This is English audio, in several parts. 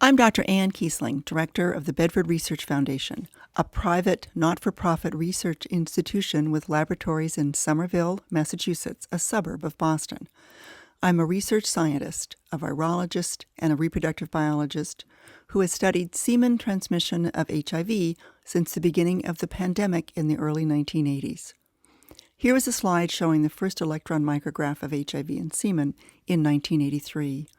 I'm Dr. Ann Kiessling, Director of the Bedford Research Foundation, a private, not-for-profit research institution with laboratories in Somerville, Massachusetts, a suburb of Boston. I'm a research scientist, a virologist, and a reproductive biologist who has studied semen transmission of HIV since the beginning of the pandemic in the early 1980s. Here is a slide showing the first electron micrograph of HIV in semen in 1983.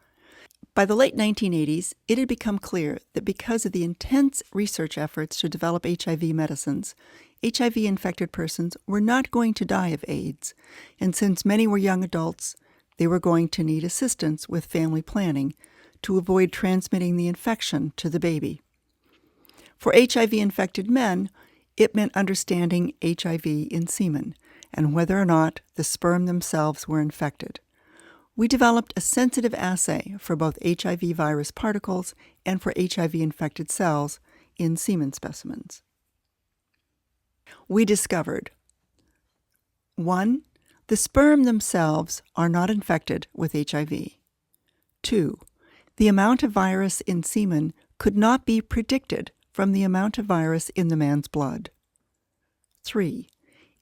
By the late 1980s, it had become clear that because of the intense research efforts to develop HIV medicines, HIV-infected persons were not going to die of AIDS, and since many were young adults, they were going to need assistance with family planning to avoid transmitting the infection to the baby. For HIV-infected men, it meant understanding HIV in semen and whether or not the sperm themselves were infected. We developed a sensitive assay for both HIV virus particles and for HIV-infected cells in semen specimens. We discovered 1. The sperm themselves are not infected with HIV. 2. The amount of virus in semen could not be predicted from the amount of virus in the man's blood. 3.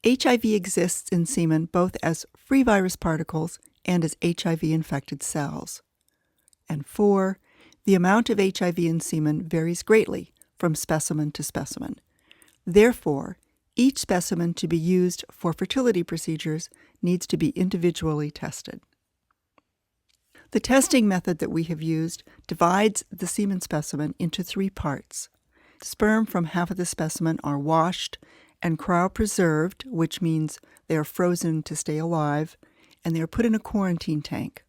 HIV exists in semen both as free virus particles and as HIV-infected cells. And 4. The amount of HIV in semen varies greatly from specimen to specimen. Therefore, each specimen to be used for fertility procedures needs to be individually tested. The testing method that we have used divides the semen specimen into 3 parts. Sperm from half of the specimen are washed and cryopreserved, which means they are frozen to stay alive, and they are put in a quarantine tank.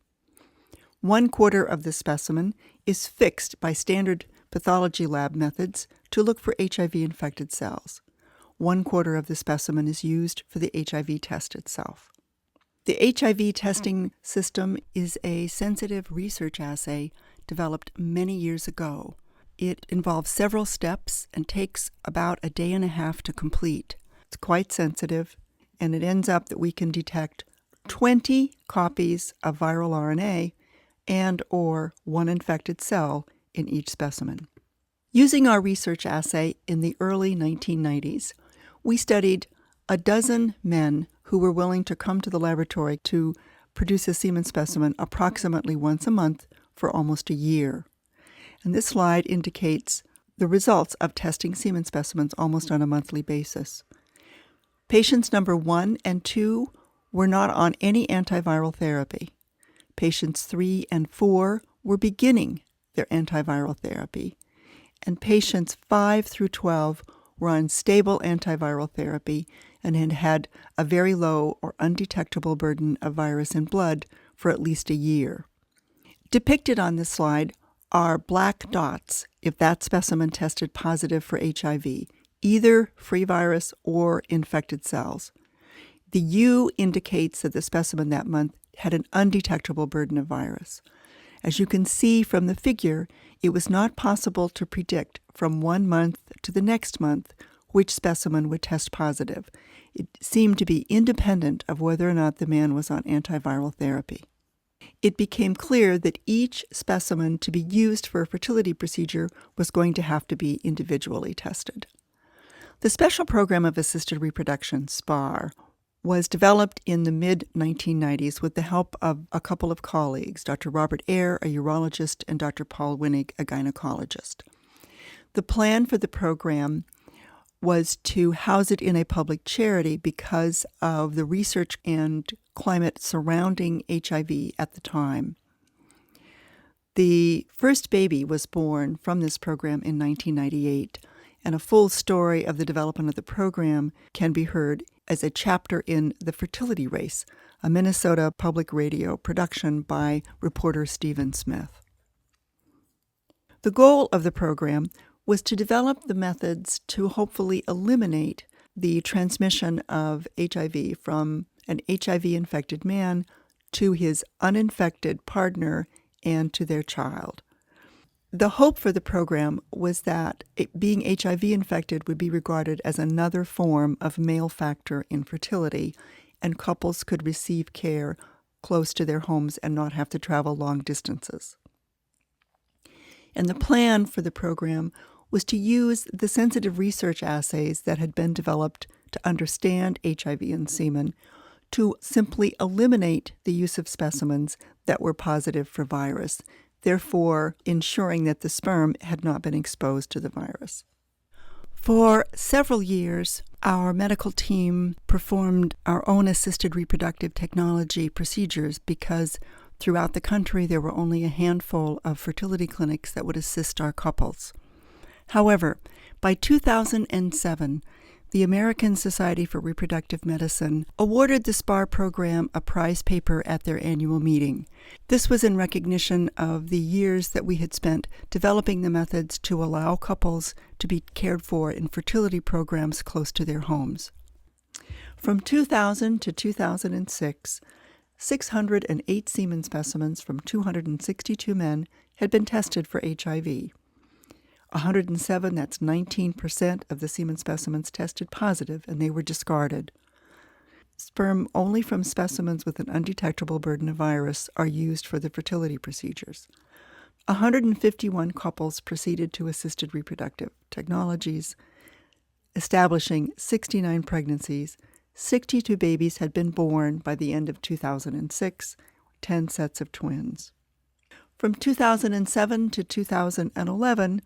1/4 of the specimen is fixed by standard pathology lab methods to look for HIV-infected cells. 1/4 of the specimen is used for the HIV test itself. The HIV testing system is a sensitive research assay developed many years ago. It involves several steps and takes about a day and a half to complete. It's quite sensitive, and it ends up that we can detect 20 copies of viral RNA and or 1 infected cell in each specimen. Using our research assay in the early 1990s, we studied a dozen men who were willing to come to the laboratory to produce a semen specimen approximately once a month for almost a year. And this slide indicates the results of testing semen specimens almost on a monthly basis. Patients number 1 and 2 were not on any antiviral therapy. Patients 3 and 4 were beginning their antiviral therapy. And patients 5 through 12 were on stable antiviral therapy and had had a very low or undetectable burden of virus in blood for at least a year. Depicted on this slide are black dots if that specimen tested positive for HIV, either free virus or infected cells. The U indicates that the specimen that month had an undetectable burden of virus. As you can see from the figure, it was not possible to predict from 1 month to the next month which specimen would test positive. It seemed to be independent of whether or not the man was on antiviral therapy. It became clear that each specimen to be used for a fertility procedure was going to have to be individually tested. The Special Program of Assisted Reproduction, SPAR, was developed in the mid-1990s with the help of a couple of colleagues, Dr. Robert Eyre, a urologist, and Dr. Paul Winnig, a gynecologist. The plan for the program was to house it in a public charity because of the research and climate surrounding HIV at the time. The first baby was born from this program in 1998, and a full story of the development of the program can be heard as a chapter in The Fertility Race, a Minnesota public radio production by reporter Stephen Smith. The goal of the program was to develop the methods to hopefully eliminate the transmission of HIV from an HIV-infected man to his uninfected partner and to their child. The hope for the program was that being HIV-infected would be regarded as another form of male factor infertility, and couples could receive care close to their homes and not have to travel long distances. And the plan for the program was to use the sensitive research assays that had been developed to understand HIV in semen to simply eliminate the use of specimens that were positive for virus, therefore ensuring that the sperm had not been exposed to the virus. For several years, our medical team performed our own assisted reproductive technology procedures because throughout the country there were only a handful of fertility clinics that would assist our couples. However, by 2007, the American Society for Reproductive Medicine awarded the SPAR program a prize paper at their annual meeting. This was in recognition of the years that we had spent developing the methods to allow couples to be cared for in fertility programs close to their homes. From 2000 to 2006, 608 semen specimens from 262 men had been tested for HIV. 107, that's 19% of the semen specimens tested positive, and they were discarded. Sperm only from specimens with an undetectable burden of virus are used for the fertility procedures. 151 couples proceeded to assisted reproductive technologies, establishing 69 pregnancies. 62 babies had been born by the end of 2006, 10 sets of twins. From 2007 to 2011,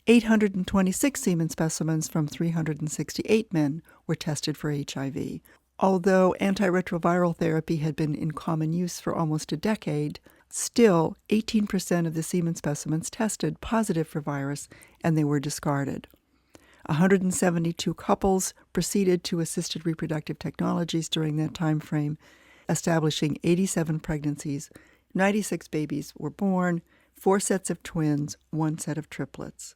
826 semen specimens from 368 men were tested for HIV. Although antiretroviral therapy had been in common use for almost a decade, still 18% of the semen specimens tested positive for virus, and they were discarded. 172 couples proceeded to assisted reproductive technologies during that time frame, establishing 87 pregnancies. 96 babies were born, 4 sets of twins, 1 set of triplets.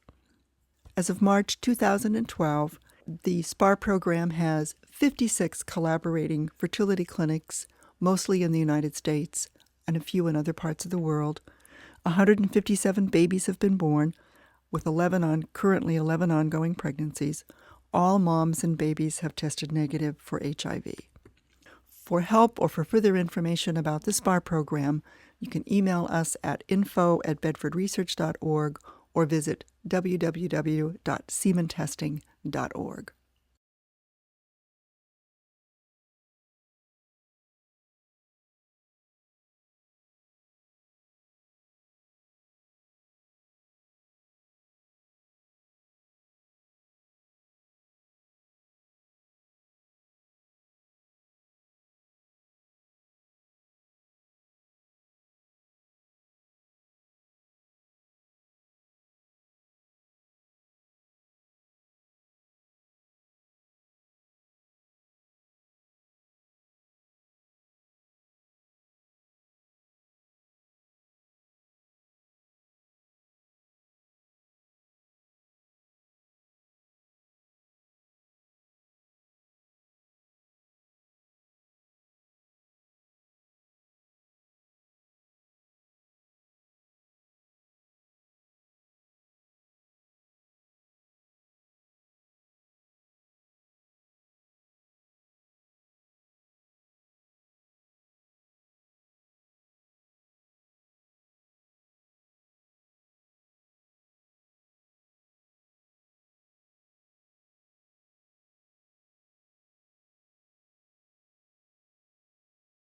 As of March 2012, the SPAR program has 56 collaborating fertility clinics, mostly in the United States and a few in other parts of the world. 157 babies have been born, with currently 11 ongoing pregnancies. All moms and babies have tested negative for HIV. For help or for further information about the SPAR program, you can email us at info@bedfordresearch.org or visit www.sementesting.org.